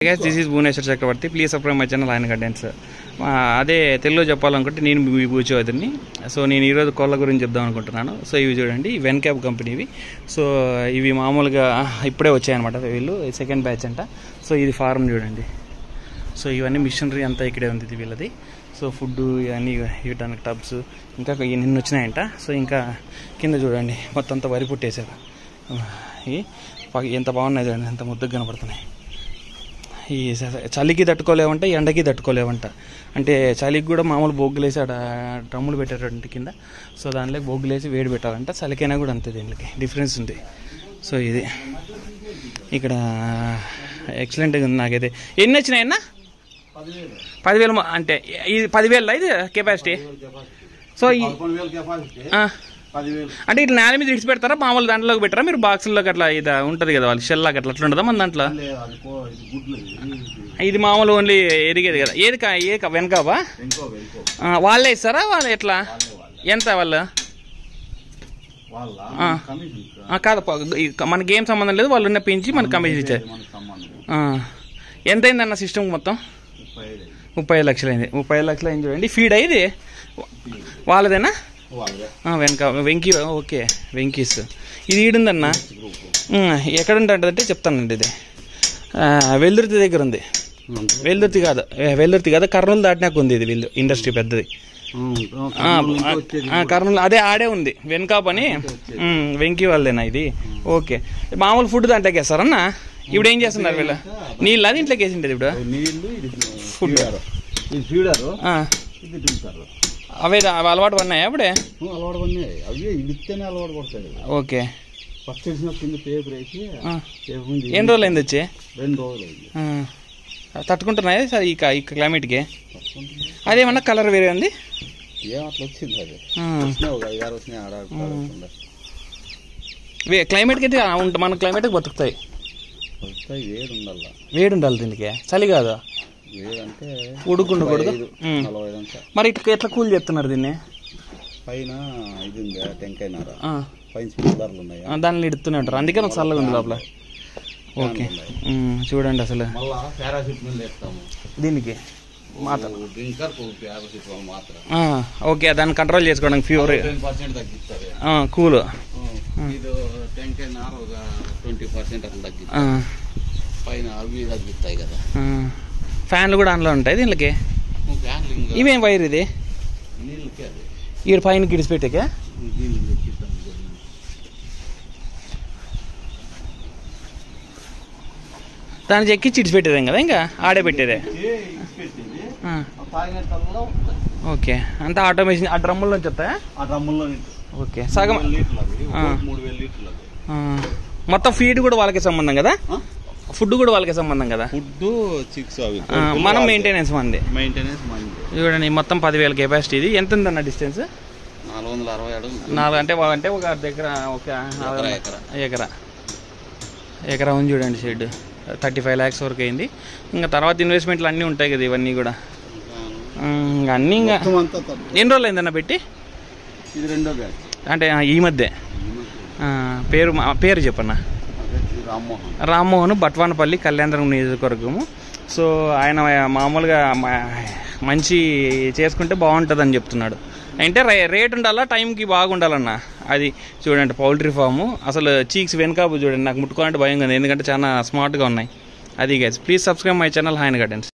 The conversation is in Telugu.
Guys this is Bhuvaneshwar Chakravarthy. Please subscribe my channel ఆయన గైడెన్స్. అదే తెలుగులో చెప్పాలనుకుంటే నేను మీ భూచౌదరిని. సో నేను ఈరోజు కోళ్ళ గురించి చెప్దాం అనుకుంటున్నాను. సో ఇవి చూడండి, వెన్క్యాప్ కంపెనీవి. సో ఇవి మామూలుగా ఇప్పుడే వచ్చాయన్నమాట, వీళ్ళు సెకండ్ బ్యాచ్ అంట. సో ఇది ఫారం చూడండి. సో ఇవన్నీ మిషనరీ అంతా ఇక్కడే ఉంది ఇది వీళ్ళది. సో ఫుడ్ ఇవన్నీ ఇవ్వడానికి టబ్స్ ఇంకా నిన్న వచ్చినాయంట. సో ఇంకా కింద చూడండి మొత్తం అంతా వరి పుట్టేశారు. ఎంత బాగున్నాయి చూడండి, ఎంత ముద్దగా కనపడుతున్నాయి. ఈ చలికి తట్టుకోలేవంట, ఎండకి తట్టుకోలేవంట. అంటే చలికి కూడా మామూలు బొగ్గులేసి అక్కడ డ్రమ్ములు పెట్టారంట కింద. సో దానిలో బొగ్గులేసి వేడి పెట్టాలంట. చలికైనా కూడా అంతే, దీనికి డిఫరెన్స్ ఉంది. సో ఇది ఇక్కడ ఎక్సలెంట్గా ఉంది నాకైతే. ఎన్ని వచ్చినాయన్నా? 10,000. అంటే ఇది 10,000 ఇది కెపాసిటీ. సో అంటే ఇట్లా నేల మీద ఇడిచి పెడతారా, మామూలు దాంట్లోకి పెట్టారా మీరు? బాక్సుల్లోకి అట్లా ఇది ఉంటుంది కదా, వాళ్ళు షెల్లాకి అట్లా అట్లా ఉంటుందా మన దాంట్లో? ఇది మామూలు ఓన్లీ ఎరిగేది కదా. ఏది వెనకావా? వాళ్ళే ఇస్తారా వాళ్ళు ఎట్లా? ఎంత వాళ్ళు? కాదు, మనకి ఏం సంబంధం లేదు, వాళ్ళు ఉన్న పెంచి మనకు కమిషన్ ఇచ్చారు. ఎంత అయిందన్న సిస్టమ్ మొత్తం? 35 లక్షలు అయింది. 35 లక్షలు అయింది చూడండి. ఫీడ్ అయ్యింది వాళ్ళదేనా? వెంకీ. ఓకే, వెంకీస్. ఇది ఈడుందన్న. ఎక్కడ ఉంటుందంటే చెప్తానండి. ఇది వెల్దుర్తి దగ్గర ఉంది. వెల్దుర్తి కాదు, కర్నూలు దాటినాక ఉంది ఇది. వీళ్ళు ఇండస్ట్రీ పెద్దది కర్నూలు. అదే ఆడే ఉంది వెన్కాప్ అని. వెంకీ వాళ్ళదేనా ఇది? ఓకే. మామూలు ఫుడ్ దాంట్లోకి వేస్తారన్నా? ఇప్పుడు ఏం చేస్తున్నారు వీళ్ళు? నీళ్ళు అది ఇంట్లోకి వేసిండేది ఇప్పుడు ఫుడ్. అవే అలవాటు పడినాయా అప్పుడే? ఓకే. ఎన్ని రోజులు అయింది వచ్చి? 2 రోజులు. తట్టుకుంటున్నాయా సార్ ఈ క్లైమేట్కి? అదేమన్నా కలర్ వేరే ఉంది? క్లైమేట్కి అయితే మన క్లైమేట్కి బతుకుతాయి. వేడి ఉండాలి దీనికి, చలి కాదు. ఉడుకుండకూడదు. మరి ఇట్లా ఎట్లా కూల్ చేస్తున్నారు దీన్ని? పైన దాన్ని ఇడుతూనే ఉంటారు, అందుకే నాకు చల్లగా ఉంది లోపల. ఓకే చూడండి అసలు దీనికి ఓకే, దాన్ని కంట్రోల్ చేసుకోవడానికి ఫీవర్ కూల్. ఫ్యాన్లు కూడా ఆన్లో ఉంటాయి దీనికి. ఇవేం వైర్ ఇది? ఈ పైన గిడిచిపెట్టాక దాన్ని ఎక్కించి ఇడిచిపెట్టేదేం కదా, ఇంకా ఆడే పెట్టేదే. ఓకే, అంతా ఆటోమేషన్. ఆ డ్రమ్ముల్లో నుంచి వస్తాయా? ఓకే, సగం. మొత్తం ఫీడ్ కూడా వాళ్ళకే సంబంధం కదా, ఫుడ్ కూడా వాళ్ళకే సంబంధం కదా. మనం మెయింటెనెన్స్ మంది. చూడండి మొత్తం 10,000 కెపాసిటీ. ఇది ఎంత ఉందన్న డిస్టెన్స్? 460 అంటే ఒక దగ్గర ఒక ఎకరా ఉంది చూడండి. షెడ్ 35 lakhs వరకు అయింది. ఇంకా తర్వాత ఇన్వెస్ట్మెంట్లు అన్నీ ఉంటాయి కదా ఇవన్నీ కూడా. అన్నీ ఇంకా ఎన్ని రోజులు అయిందన్న పెట్టి? ఇది 2వ బ్యాచ్. అంటే ఈ మధ్య. పేరు చెప్పన్నా? రామ్మోహన్, బట్వానపల్లి, కళ్యాణదుర్గం నియోజకవర్గము. సో ఆయన మామూలుగా మంచి చేసుకుంటే బాగుంటుందని చెప్తున్నాడు. అంటే రేట్ ఉండాలా, టైంకి బాగుండాలన్న. అది చూడండి పౌల్ట్రీ ఫాము. అసలు చీక్స్ వెనకాపు చూడండి, నాకు ముట్టుకోవాలంటే భయంగా ఉంది, ఎందుకంటే చాలా స్మార్ట్గా ఉన్నాయి. అది guys, please subscribe my channel ఆయన గైడెన్స్.